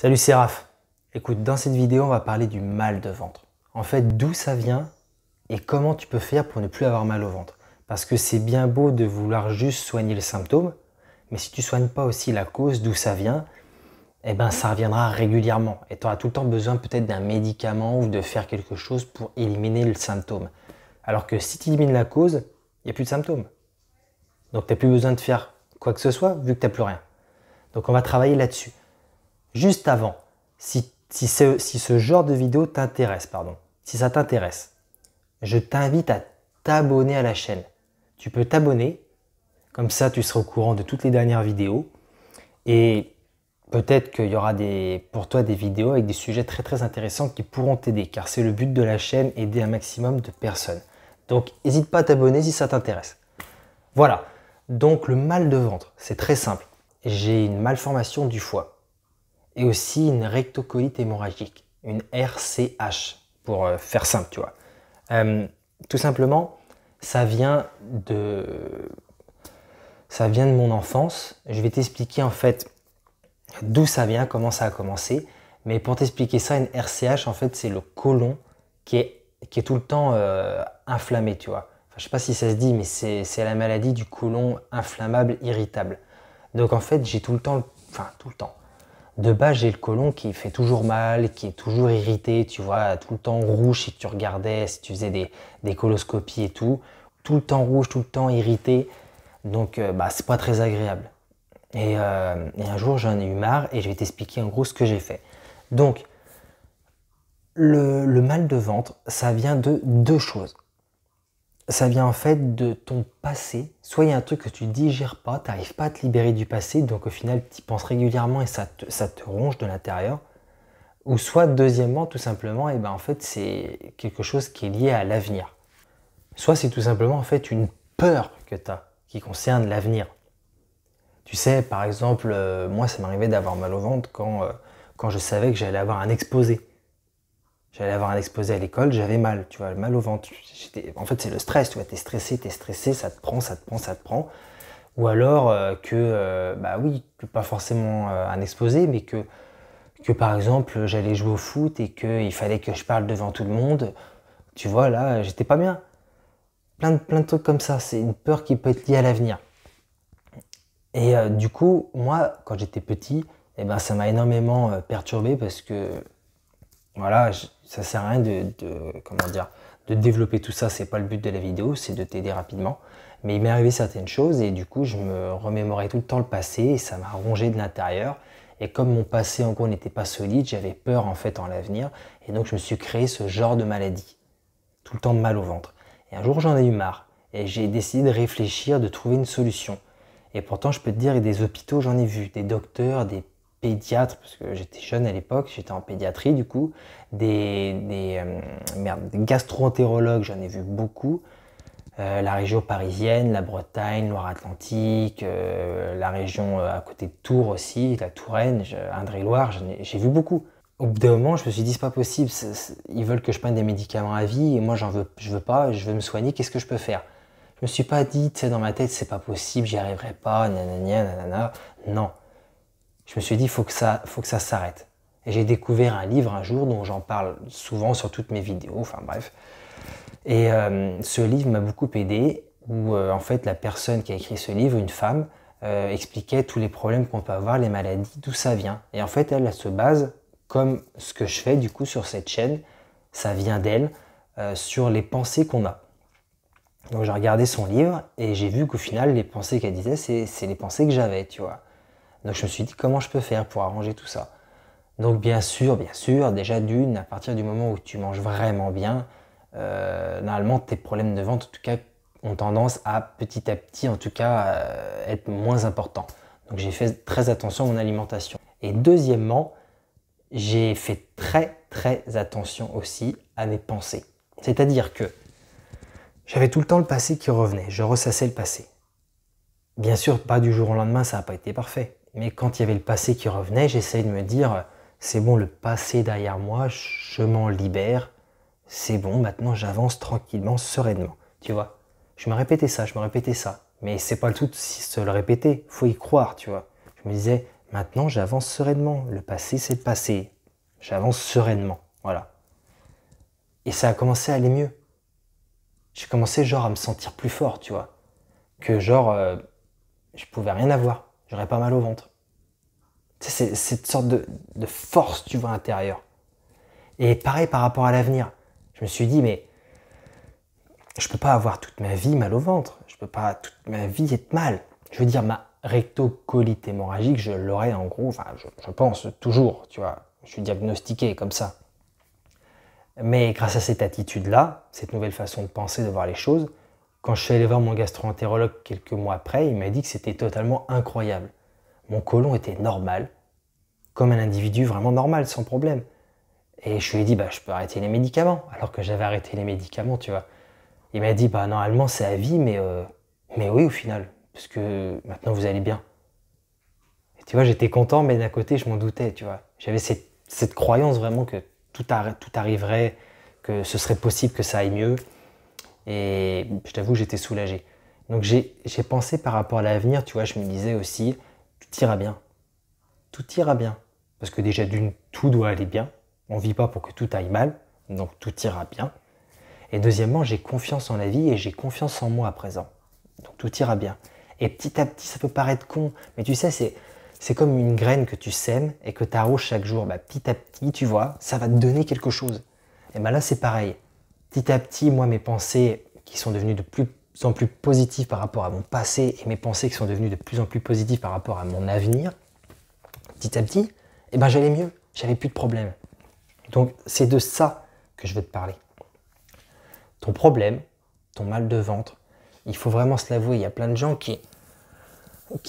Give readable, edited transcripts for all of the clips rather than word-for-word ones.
Salut, c'est Raph. Écoute, dans cette vidéo, on va parler du mal de ventre. En fait, d'où ça vient et comment tu peux faire pour ne plus avoir mal au ventre. Parce que c'est bien beau de vouloir juste soigner le symptôme, mais si tu ne soignes pas aussi la cause d'où ça vient, eh ben, ça reviendra régulièrement. Et tu auras tout le temps besoin peut-être d'un médicament ou de faire quelque chose pour éliminer le symptôme. Alors que si tu élimines la cause, il n'y a plus de symptômes. Donc tu n'as plus besoin de faire quoi que ce soit vu que tu n'as plus rien. Donc on va travailler là-dessus. Juste avant, si ce genre de vidéo t'intéresse, si ça t'intéresse, je t'invite à t'abonner à la chaîne. Tu peux t'abonner, comme ça tu seras au courant de toutes les dernières vidéos et peut-être qu'il y aura pour toi des vidéos avec des sujets très très intéressants qui pourront t'aider, car c'est le but de la chaîne, aider un maximum de personnes. Donc n'hésite pas à t'abonner si ça t'intéresse. Voilà, donc le mal de ventre, c'est très simple. J'ai une malformation du foie et aussi une rectocolite hémorragique, une RCH, pour faire simple, tu vois. Tout simplement, ça vient de mon enfance. Je vais t'expliquer en fait d'où ça vient, comment ça a commencé. Mais pour t'expliquer ça, une RCH, en fait, c'est le côlon qui est tout le temps inflammé, tu vois. Enfin, je sais pas si ça se dit, mais c'est la maladie du côlon inflammable irritable. Donc en fait, j'ai tout le temps. De base, j'ai le côlon qui fait toujours mal, qui est toujours irrité, tu vois, tout le temps rouge si tu regardais, si tu faisais des coloscopies et tout le temps rouge, tout le temps irrité, donc c'est pas très agréable. Et un jour, j'en ai eu marre et je vais t'expliquer en gros ce que j'ai fait. Donc, le mal de ventre, ça vient de deux choses. Ça vient en fait de ton passé. Soit il y a un truc que tu digères pas, tu n'arrives pas à te libérer du passé, donc au final tu y penses régulièrement et ça te ronge de l'intérieur. Ou soit deuxièmement, tout simplement, en fait c'est quelque chose qui est lié à l'avenir. Soit c'est tout simplement en fait une peur que tu as qui concerne l'avenir. Tu sais, par exemple, moi ça m'arrivait d'avoir mal au ventre quand je savais que j'allais avoir un exposé. J'allais avoir un exposé à l'école, j'avais mal, tu vois, mal au ventre. En fait, c'est le stress, tu vois, t'es stressé, ça te prend. Ou alors que pas forcément un exposé, mais que par exemple, j'allais jouer au foot et qu'il fallait que je parle devant tout le monde. Tu vois, là, j'étais pas bien. Plein de trucs comme ça, c'est une peur qui peut être liée à l'avenir. Et du coup, moi, quand j'étais petit, ça m'a énormément perturbé parce que voilà, ça sert à rien de développer tout ça, c'est pas le but de la vidéo, c'est de t'aider rapidement. Mais il m'est arrivé certaines choses et du coup, je me remémorais tout le temps le passé et ça m'a rongé de l'intérieur. Et comme mon passé, en gros, n'était pas solide, j'avais peur en fait en l'avenir. Et donc, je me suis créé ce genre de maladie. Tout le temps mal au ventre. Et un jour, j'en ai eu marre. Et j'ai décidé de réfléchir, de trouver une solution. Et pourtant, je peux te dire, il y a des hôpitaux, j'en ai vu, des docteurs, des pédiatres, parce que j'étais jeune à l'époque, j'étais en pédiatrie du coup, des gastro-entérologues, j'en ai vu beaucoup, la région parisienne, la Bretagne, Loire-Atlantique, la région à côté de Tours aussi, la Touraine, Indre-et-Loire, j'ai vu beaucoup. Au bout d'un moment, je me suis dit, c'est pas possible, ils veulent que je prenne des médicaments à vie, et moi je veux pas, je veux me soigner, qu'est-ce que je peux faire? Je me suis pas dit, tu sais, dans ma tête, c'est pas possible, j'y arriverai pas, nanana, non. Je me suis dit, faut que ça s'arrête. Et j'ai découvert un livre un jour dont j'en parle souvent sur toutes mes vidéos, enfin bref. Et ce livre m'a beaucoup aidé, où en fait la personne qui a écrit ce livre, une femme, expliquait tous les problèmes qu'on peut avoir, les maladies, d'où ça vient. Et en fait, elle se base, comme ce que je fais du coup sur cette chaîne, ça vient d'elle, sur les pensées qu'on a. Donc j'ai regardé son livre et j'ai vu qu'au final, les pensées qu'elle disait, c'est les pensées que j'avais, tu vois. Donc je me suis dit comment je peux faire pour arranger tout ça. Donc bien sûr, déjà d'une, à partir du moment où tu manges vraiment bien, normalement tes problèmes de ventre en tout cas ont tendance à petit, en tout cas, être moins importants. Donc j'ai fait très attention à mon alimentation. Et deuxièmement, j'ai fait très attention aussi à mes pensées. C'est-à-dire que j'avais tout le temps le passé qui revenait, je ressassais le passé. Bien sûr, pas du jour au lendemain, ça n'a pas été parfait. Mais quand il y avait le passé qui revenait, j'essayais de me dire, c'est bon, le passé derrière moi, je m'en libère, c'est bon, maintenant j'avance tranquillement, sereinement. Tu vois, je me répétais ça. Mais c'est pas le tout de se le répéter, faut y croire, tu vois. Je me disais, Maintenant, j'avance sereinement. Le passé, c'est le passé. J'avance sereinement, voilà. Et ça a commencé à aller mieux. J'ai commencé genre à me sentir plus fort, tu vois. Que genre, je pouvais rien avoir. J'aurais pas mal au ventre. Tu sais, c'est cette sorte de force, tu vois, intérieure. Et pareil par rapport à l'avenir. Je me suis dit, mais je peux pas avoir toute ma vie mal au ventre. Je peux pas toute ma vie être mal. Je veux dire, ma rectocolite hémorragique, je l'aurais en gros, enfin, je pense toujours, tu vois. Je suis diagnostiqué comme ça. Mais grâce à cette attitude-là, cette nouvelle façon de penser, de voir les choses, quand je suis allé voir mon gastro-entérologue quelques mois après, il m'a dit que c'était totalement incroyable. Mon côlon était normal, comme un individu vraiment normal, sans problème. Et je lui ai dit, bah, je peux arrêter les médicaments, alors que j'avais arrêté les médicaments, tu vois. Il m'a dit, bah, normalement, c'est à vie, mais oui, au final, parce que maintenant, vous allez bien. Et tu vois, j'étais content, mais d'un côté, je m'en doutais, tu vois. J'avais cette croyance vraiment que tout arriverait, que ce serait possible que ça aille mieux. Et je t'avoue, j'étais soulagé. Donc, j'ai pensé par rapport à l'avenir, tu vois, je me disais aussi, tout ira bien. Tout ira bien. Parce que déjà, d'une, tout doit aller bien. On ne vit pas pour que tout aille mal, donc tout ira bien. Et deuxièmement, j'ai confiance en la vie et j'ai confiance en moi à présent. Donc tout ira bien. Et petit à petit, ça peut paraître con, mais tu sais, c'est comme une graine que tu sèmes et que tu arroses chaque jour. Bah, petit à petit, tu vois, ça va te donner quelque chose. Et ben là, c'est pareil. Petit à petit, moi, mes pensées qui sont devenues de plus en plus positives par rapport à mon passé et mes pensées qui sont devenues de plus en plus positives par rapport à mon avenir, petit à petit, eh ben, j'allais mieux. J'avais plus de problème. Donc, c'est de ça que je veux te parler. Ton problème, ton mal de ventre, il faut vraiment se l'avouer. Il y a plein de gens qui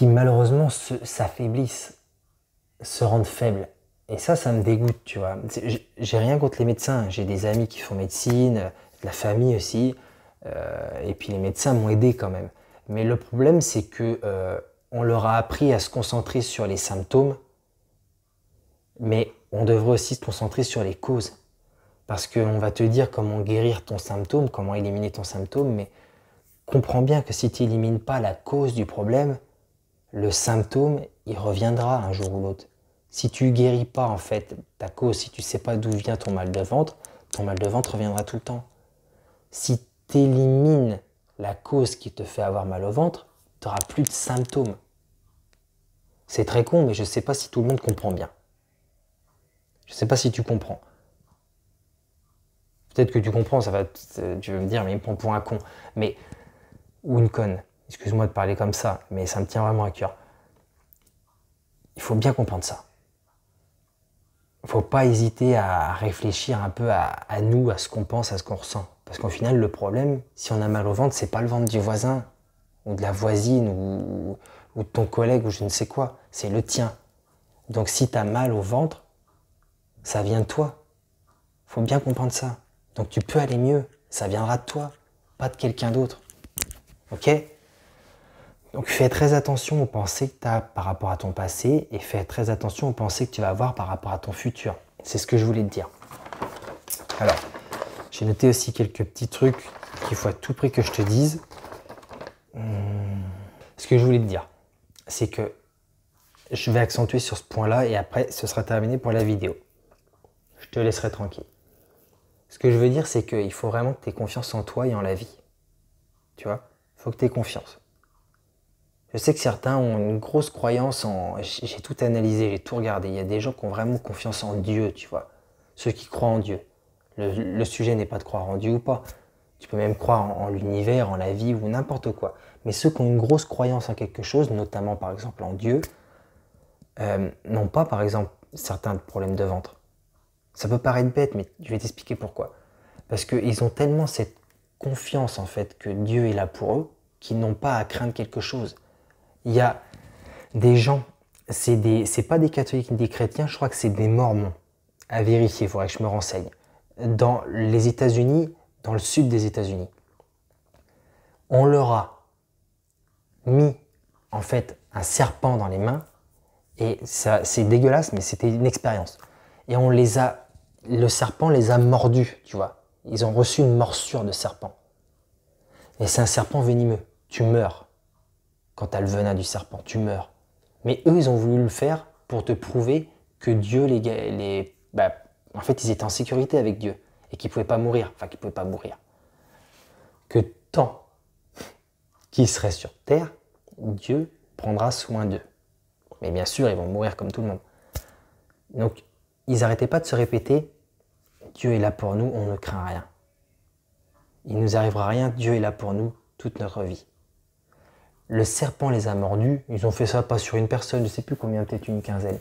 malheureusement s'affaiblissent, se rendent faibles. Et ça me dégoûte, tu vois. J'ai rien contre les médecins. J'ai des amis qui font médecine, de la famille aussi. Et puis les médecins m'ont aidé quand même. Mais le problème, c'est que on leur a appris à se concentrer sur les symptômes, mais on devrait aussi se concentrer sur les causes. Parce qu'on va te dire comment guérir ton symptôme, comment éliminer ton symptôme, mais comprends bien que si tu n'élimines pas la cause du problème, le symptôme, il reviendra un jour ou l'autre. Si tu guéris pas en fait ta cause, si tu sais pas d'où vient ton mal de ventre reviendra tout le temps. Si tu élimines la cause qui te fait avoir mal au ventre, tu n'auras plus de symptômes. C'est très con, mais je ne sais pas si tout le monde comprend bien. Je ne sais pas si tu comprends. Peut-être que tu comprends, tu vas me dire, mais il me prend pour un con. Mais, ou une conne. Excuse-moi de parler comme ça, mais ça me tient vraiment à cœur. Il faut bien comprendre ça. Il ne faut pas hésiter à réfléchir un peu à nous, à ce qu'on pense, à ce qu'on ressent. Parce qu'au final, le problème, si on a mal au ventre, c'est pas le ventre du voisin, ou de la voisine, ou de ton collègue, ou je ne sais quoi. C'est le tien. Donc si tu as mal au ventre, ça vient de toi. Il faut bien comprendre ça. Donc tu peux aller mieux. Ça viendra de toi, pas de quelqu'un d'autre. Ok ? Donc fais très attention aux pensées que tu as par rapport à ton passé et fais très attention aux pensées que tu vas avoir par rapport à ton futur. C'est ce que je voulais te dire. Alors, j'ai noté aussi quelques petits trucs qu'il faut à tout prix que je te dise. Ce que je voulais te dire, c'est que je vais accentuer sur ce point-là et après, ce sera terminé pour la vidéo. Je te laisserai tranquille. Ce que je veux dire, c'est qu'il faut vraiment que tu aies confiance en toi et en la vie. Tu vois ? Il faut que tu aies confiance. Je sais que certains ont une grosse croyance en... J'ai tout analysé, j'ai tout regardé. Il y a des gens qui ont vraiment confiance en Dieu, tu vois. Ceux qui croient en Dieu. Le sujet n'est pas de croire en Dieu ou pas. Tu peux même croire en l'univers, en la vie ou n'importe quoi. Mais ceux qui ont une grosse croyance en quelque chose, notamment par exemple en Dieu, n'ont pas par exemple certains problèmes de ventre. Ça peut paraître bête, mais je vais t'expliquer pourquoi. Parce qu'ils ont tellement cette confiance en fait que Dieu est là pour eux, qu'ils n'ont pas à craindre quelque chose. Il y a des gens, c'est pas des catholiques ni des chrétiens, je crois que c'est des mormons. À vérifier, il faudrait que je me renseigne. Dans les États-Unis, dans le sud des États-Unis, on leur a mis en fait un serpent dans les mains et ça, c'est dégueulasse, mais c'était une expérience. Et le serpent les a mordus, tu vois. Ils ont reçu une morsure de serpent. Et c'est un serpent venimeux. Tu meurs. Quand tu as le venin du serpent, tu meurs. Mais eux, ils ont voulu le faire pour te prouver que Dieu, en fait, ils étaient en sécurité avec Dieu et qu'ils ne pouvaient pas mourir. Enfin, qu'ils ne pouvaient pas mourir. Que tant qu'ils seraient sur terre, Dieu prendra soin d'eux. Mais bien sûr, ils vont mourir comme tout le monde. Donc, ils n'arrêtaient pas de se répéter « Dieu est là pour nous, on ne craint rien. Il ne nous arrivera rien, Dieu est là pour nous toute notre vie. » Le serpent les a mordus, ils ont fait ça pas sur une personne, je ne sais plus combien, peut-être une quinzaine.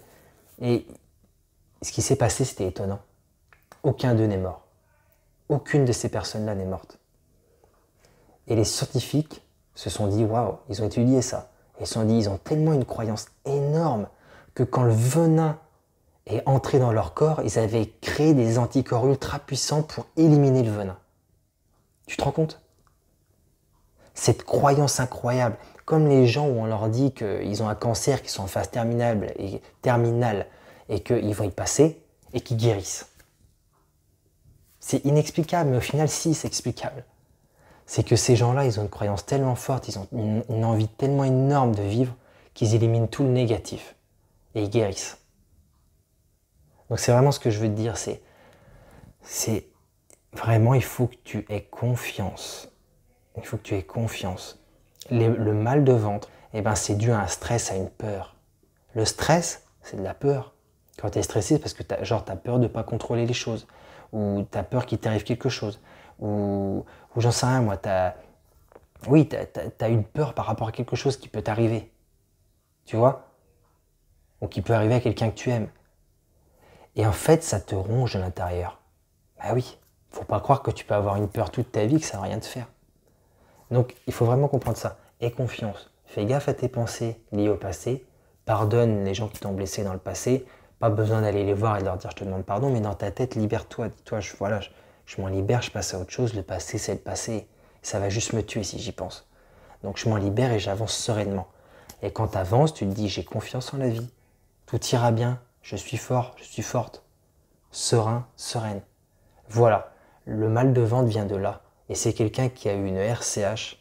Et ce qui s'est passé, c'était étonnant. Aucun d'eux n'est mort. Aucune de ces personnes-là n'est morte. Et les scientifiques se sont dit, waouh, ils ont étudié ça. Ils se sont dit, ils ont tellement une croyance énorme que quand le venin est entré dans leur corps, ils avaient créé des anticorps ultra puissants pour éliminer le venin. Tu te rends compte? Cette croyance incroyable, comme les gens où on leur dit qu'ils ont un cancer, qu'ils sont en phase terminale et qu'ils vont y passer et qu'ils guérissent. C'est inexplicable, mais au final, si, c'est explicable. C'est que ces gens-là, ils ont une croyance tellement forte, ils ont une envie tellement énorme de vivre qu'ils éliminent tout le négatif et ils guérissent. Donc c'est vraiment ce que je veux te dire, c'est vraiment, il faut que tu aies confiance. Il faut que tu aies confiance. Le mal de ventre, eh ben, c'est dû à un stress, à une peur. Le stress, c'est de la peur. Quand tu es stressé, c'est parce que tu as peur de ne pas contrôler les choses, ou tu as peur qu'il t'arrive quelque chose, ou j'en sais rien, moi, tu as une peur par rapport à quelque chose qui peut t'arriver, tu vois, ou qui peut arriver à quelqu'un que tu aimes. Et en fait, ça te ronge de l'intérieur. Bah oui, faut pas croire que tu peux avoir une peur toute ta vie, que ça va rien te faire. Donc, il faut vraiment comprendre ça. Aie confiance. Fais gaffe à tes pensées liées au passé. Pardonne les gens qui t'ont blessé dans le passé. Pas besoin d'aller les voir et de leur dire je te demande pardon, mais dans ta tête, libère-toi. Dis-toi, je m'en libère, je passe à autre chose. Le passé, c'est le passé. Ça va juste me tuer si j'y pense. Donc, je m'en libère et j'avance sereinement. Et quand tu avances, tu te dis j'ai confiance en la vie. Tout ira bien. Je suis fort, je suis forte. Serein, sereine. Voilà. Le mal de ventre vient de là. Et c'est quelqu'un qui a eu une RCH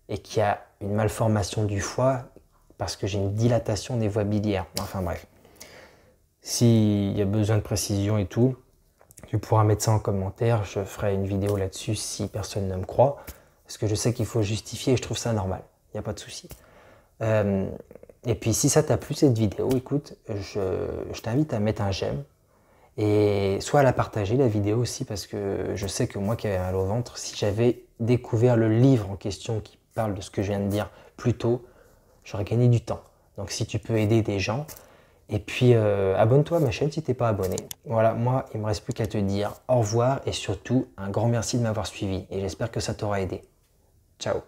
et qui a une malformation du foie parce que j'ai une dilatation des voies biliaires. Enfin bref. S'il y a besoin de précision et tout, tu pourras mettre ça en commentaire. Je ferai une vidéo là-dessus si personne ne me croit. Parce que je sais qu'il faut justifier et je trouve ça normal. Il n'y a pas de souci. Et puis si ça t'a plu cette vidéo, écoute, je t'invite à mettre un j'aime. Et soit à la partager, la vidéo aussi, parce que je sais que moi qui avais mal au ventre, si j'avais découvert le livre en question qui parle de ce que je viens de dire plus tôt, j'aurais gagné du temps. Donc si tu peux aider des gens, et puis abonne-toi à ma chaîne si tu n'es pas abonné. Voilà, moi il ne me reste plus qu'à te dire au revoir et surtout un grand merci de m'avoir suivi et j'espère que ça t'aura aidé. Ciao.